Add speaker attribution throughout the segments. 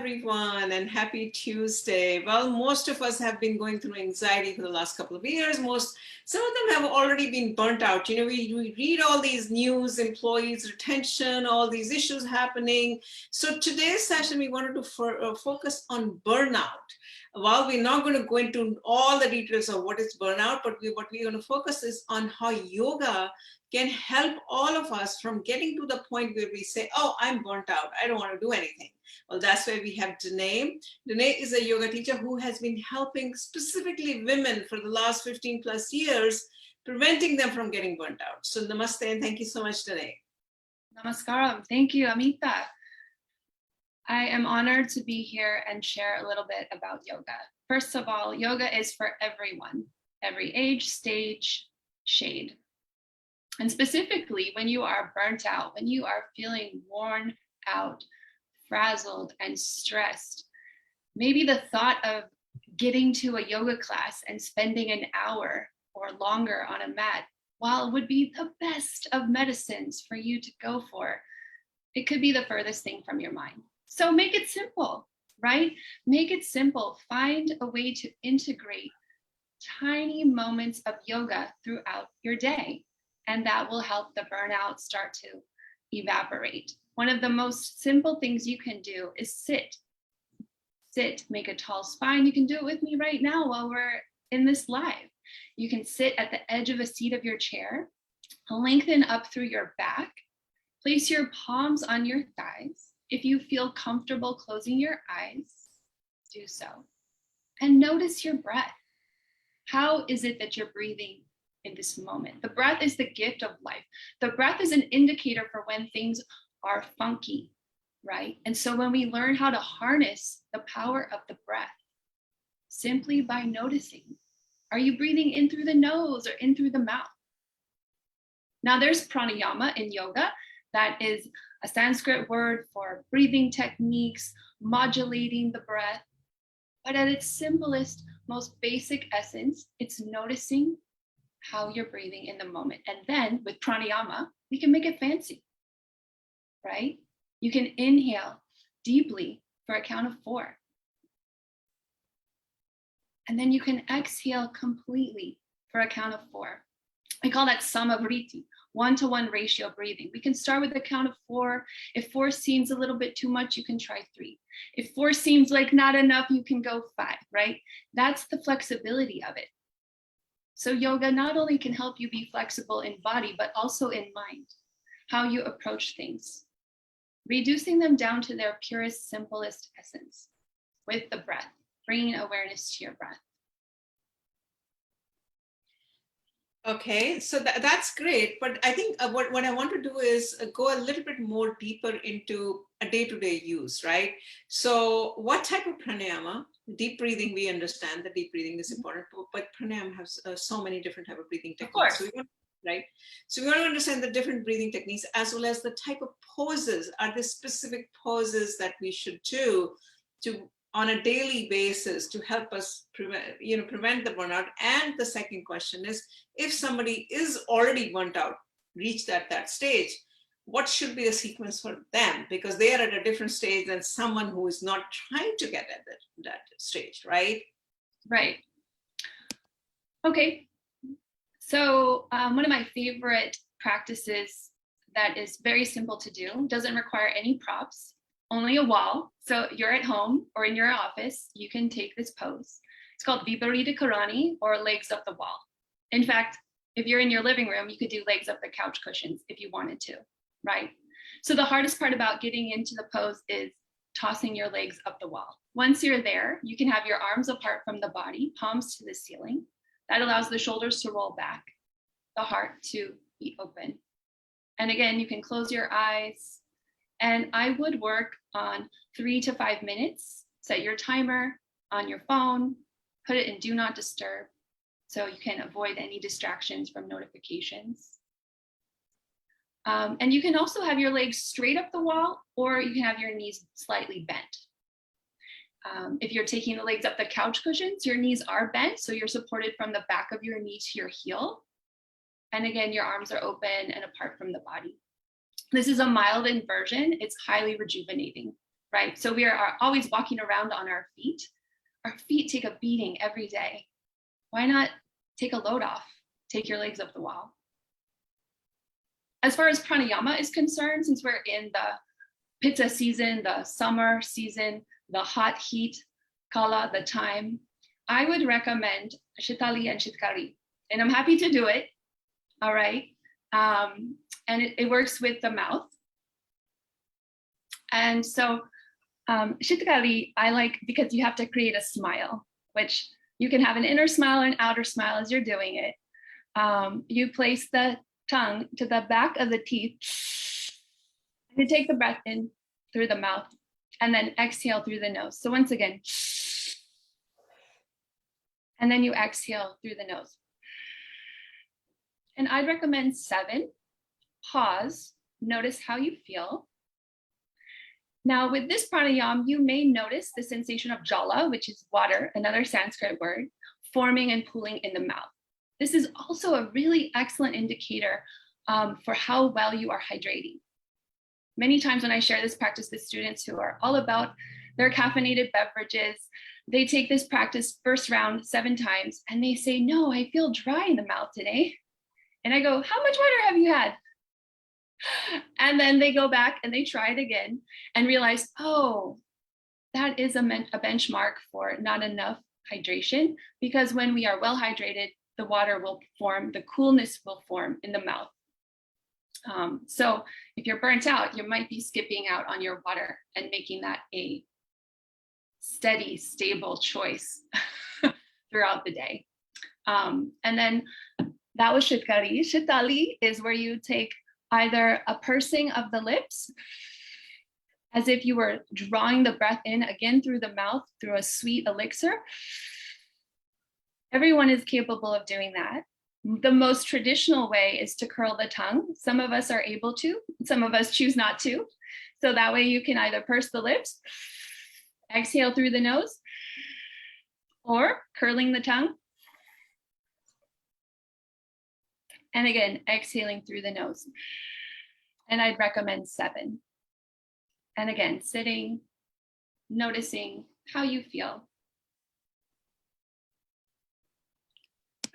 Speaker 1: everyone, and happy Tuesday. Well, most of us have been going through anxiety for the last couple of years. Some of them have already been burnt out. We read all these news, employees retention, all these issues happening. So today's session, we wanted to focus on burnout. While we're not going to go into all the details of what is burnout, but what we're going to focus is on how yoga can help all of us from getting to the point where we say, oh, I'm burnt out, I don't want to do anything. Well, that's why we have Danae. Danae is a yoga teacher who has been helping specifically women for the last 15 plus years, preventing them from getting burnt out. So namaste, and thank you so much, Danae.
Speaker 2: Namaskaram. Thank you, Amita. I am honored to be here and share a little bit about yoga. First of all, yoga is for everyone, every age, stage, shade. And specifically, when you are burnt out, when you are feeling worn out, frazzled, and stressed, maybe the thought of getting to a yoga class and spending an hour or longer on a mat, while it would be the best of medicines for you to go for, it could be the furthest thing from your mind. So make it simple, right? Make it simple. Find a way to integrate tiny moments of yoga throughout your day. And that will help the burnout start to evaporate. One of the most simple things you can do is sit. Sit, make a tall spine. You can do it with me right now while we're in this live. You can sit at the edge of a seat of your chair, lengthen up through your back, place your palms on your thighs. If you feel comfortable closing your eyes, do so. And notice your breath. How is it that you're breathing in this moment? The breath is the gift of life. The breath is an indicator for when things are funky, right? And so when we learn how to harness the power of the breath, simply by noticing, are you breathing in through the nose or in through the mouth? Now there's pranayama in yoga. That is a Sanskrit word for breathing techniques, modulating the breath. But at its simplest, most basic essence, it's noticing how you're breathing in the moment. And then with pranayama, we can make it fancy, right? You can inhale deeply for a count of 4. And then you can exhale completely for a count of 4. We call that samavriti, 1-to-1 ratio breathing. We can start with a count of 4. If 4 seems a little bit too much, you can try 3. If 4 seems like not enough, you can go 5, right? That's the flexibility of it. So yoga not only can help you be flexible in body, but also in mind, how you approach things, reducing them down to their purest, simplest essence with the breath, bringing awareness to your breath.
Speaker 1: Okay, so that's great. But I think what I want to do is go a little bit more deeper into a day-to-day use, right? So what type of pranayama? Deep breathing, we understand that deep breathing is important, but pranayama has so many different type of breathing techniques. So we want to understand the different breathing techniques as well as the type of poses. Are there specific poses that we should do on a daily basis to help us prevent the burnout? And the second question is, if somebody is already burnt out, reached that stage, what should be the sequence for them? Because they are at a different stage than someone who is not trying to get at that stage, right?
Speaker 2: Right. Okay. So one of my favorite practices that is very simple to do, doesn't require any props, only a wall. So you're at home or in your office, you can take this pose. It's called Viparita Karani, or legs up the wall. In fact, if you're in your living room, you could do legs up the couch cushions if you wanted to, right? So the hardest part about getting into the pose is tossing your legs up the wall. Once you're there, you can have your arms apart from the body, palms to the ceiling. That allows the shoulders to roll back, the heart to be open. And again, you can close your eyes. And I would work on 3 to 5 minutes. Set your timer on your phone, put it in do not disturb, so you can avoid any distractions from notifications. And you can also have your legs straight up the wall, or you can have your knees slightly bent. If you're taking the legs up the couch cushions, your knees are bent, so you're supported from the back of your knee to your heel. And again, your arms are open and apart from the body. This is a mild inversion. It's highly rejuvenating, right? So we are always walking around on our feet. Our feet take a beating every day. Why not take a load off? Take your legs up the wall. As far as pranayama is concerned, since we're in the pitta season, the summer season, the hot heat, kala, the time, I would recommend sheetali and sitkari. And I'm happy to do it, all right? And it works with the mouth. And so sheetali, I like because you have to create a smile, which you can have an inner smile or an outer smile as you're doing it. You place the tongue to the back of the teeth, and you take the breath in through the mouth, and then exhale through the nose. So once again, and then you exhale through the nose. And I'd recommend 7. Pause, notice how you feel. Now with this pranayama, you may notice the sensation of jala, which is water, another Sanskrit word, forming and pooling in the mouth. This is also a really excellent indicator for how well you are hydrating. Many times when I share this practice with students who are all about their caffeinated beverages, they take this practice first round 7 times and they say, no, I feel dry in the mouth today. And I go, how much water have you had? And then they go back and they try it again and realize, oh, that is a benchmark for not enough hydration, because when we are well hydrated, the water will form, the coolness will form in the mouth. So if you're burnt out, you might be skipping out on your water and making that a steady, stable choice throughout the day. And then that was sheetali. Sheetali is where you take either a pursing of the lips, as if you were drawing the breath in again through the mouth, through a sweet elixir. Everyone is capable of doing that. The most traditional way is to curl the tongue. Some of us are able to, some of us choose not to. So that way you can either purse the lips, exhale through the nose, or curling the tongue. And again, exhaling through the nose. And I'd recommend 7. And again, sitting, noticing how you feel.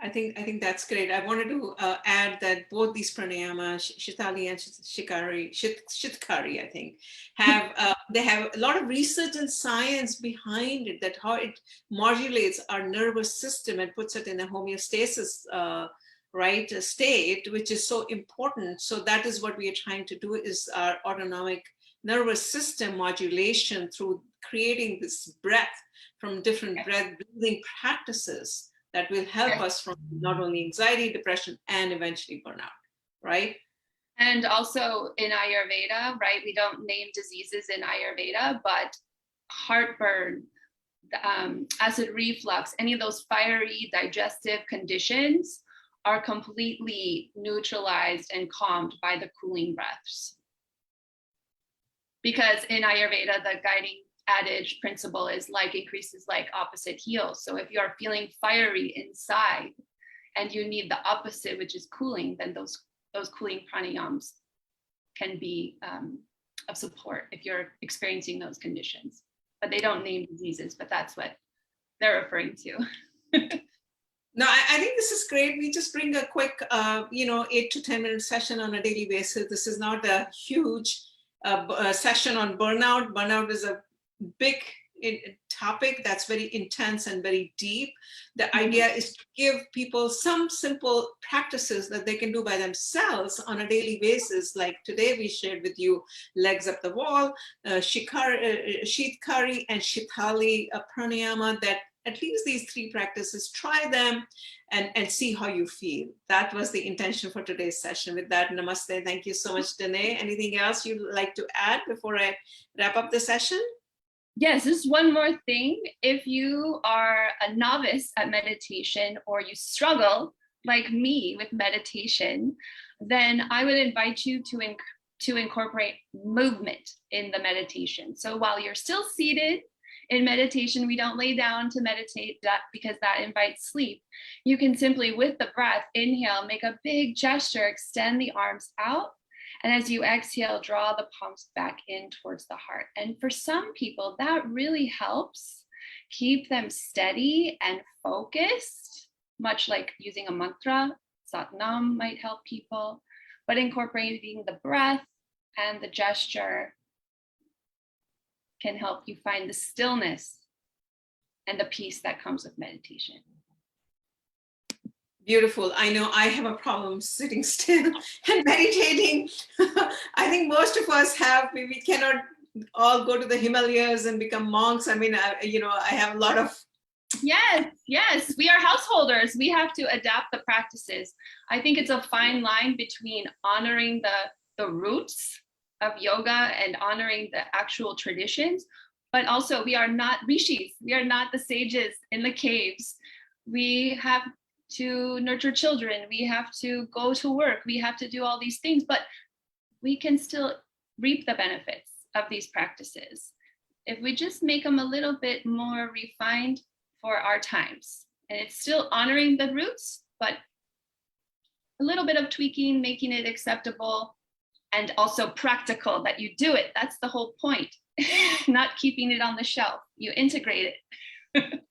Speaker 1: I think that's great. I wanted to add that both these pranayama, sheetali and shitkari, I think, have they have a lot of research and science behind it, that how it modulates our nervous system and puts it in a homeostasis state, which is so important. So that is what we are trying to do, is our autonomic nervous system modulation through creating this breath from different breath breathing practices that will help us from not only anxiety, depression, and eventually burnout, right?
Speaker 2: And also in Ayurveda, right, we don't name diseases in Ayurveda, but heartburn, acid reflux, any of those fiery digestive conditions are completely neutralized and calmed by the cooling breaths. Because in Ayurveda, the guiding adage principle is like increases like opposite heals. So if you're feeling fiery inside and you need the opposite, which is cooling, then those cooling pranayams can be of support if you're experiencing those conditions. But they don't name diseases, but that's what they're referring to.
Speaker 1: No, I think this is great. We just bring a quick 8 to 10 minute session on a daily basis. This is not a huge session on burnout. Burnout is a big topic that's very intense and very deep. The idea is to give people some simple practices that they can do by themselves on a daily basis. Like today we shared with you legs up the wall, sheetkari and sheetali pranayama, that at least these 3 practices, try them and see how you feel. That was the intention for today's session. With that, namaste. Thank you so much, Danae. Anything else you'd like to add before I wrap up the session?
Speaker 2: Yes, just one more thing. If you are a novice at meditation or you struggle like me with meditation, then I would invite you to incorporate movement in the meditation. So while you're still seated in meditation, we don't lay down to meditate, that because that invites sleep. You can simply, with the breath, inhale, make a big gesture, extend the arms out, And as you exhale, draw the palms back in towards the heart. And for some people, that really helps keep them steady and focused, much like using a mantra. Satnam might help people, but incorporating the breath and the gesture can help you find the stillness and the peace that comes with meditation.
Speaker 1: Beautiful. I know I have a problem sitting still and meditating. I think most of us have, we cannot all go to the Himalayas and become monks. I mean, I have a lot of.
Speaker 2: Yes, we are householders. We have to adapt the practices. I think it's a fine line between honoring the roots of yoga and honoring the actual traditions, but also we are not rishis. We are not the sages in the caves. We have to nurture children. We have to go to work. We have to do all these things, but we can still reap the benefits of these practices if we just make them a little bit more refined for our times. And it's still honoring the roots, but a little bit of tweaking, making it acceptable and also practical that you do it. That's the whole point. Not keeping it on the shelf. You integrate it.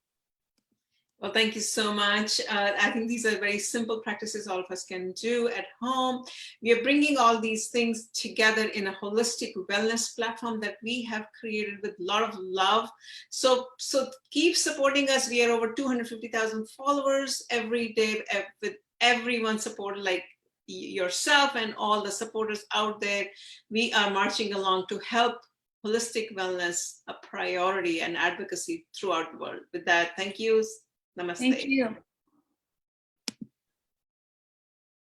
Speaker 1: Well, thank you so much. I think these are very simple practices all of us can do at home. We are bringing all these things together in a holistic wellness platform that we have created with a lot of love. So keep supporting us. We are over 250,000 followers every day, with everyone supported, like yourself and all the supporters out there. We are marching along to help holistic wellness a priority and advocacy throughout the world. With that, thank you. Namaste.
Speaker 2: Thank you.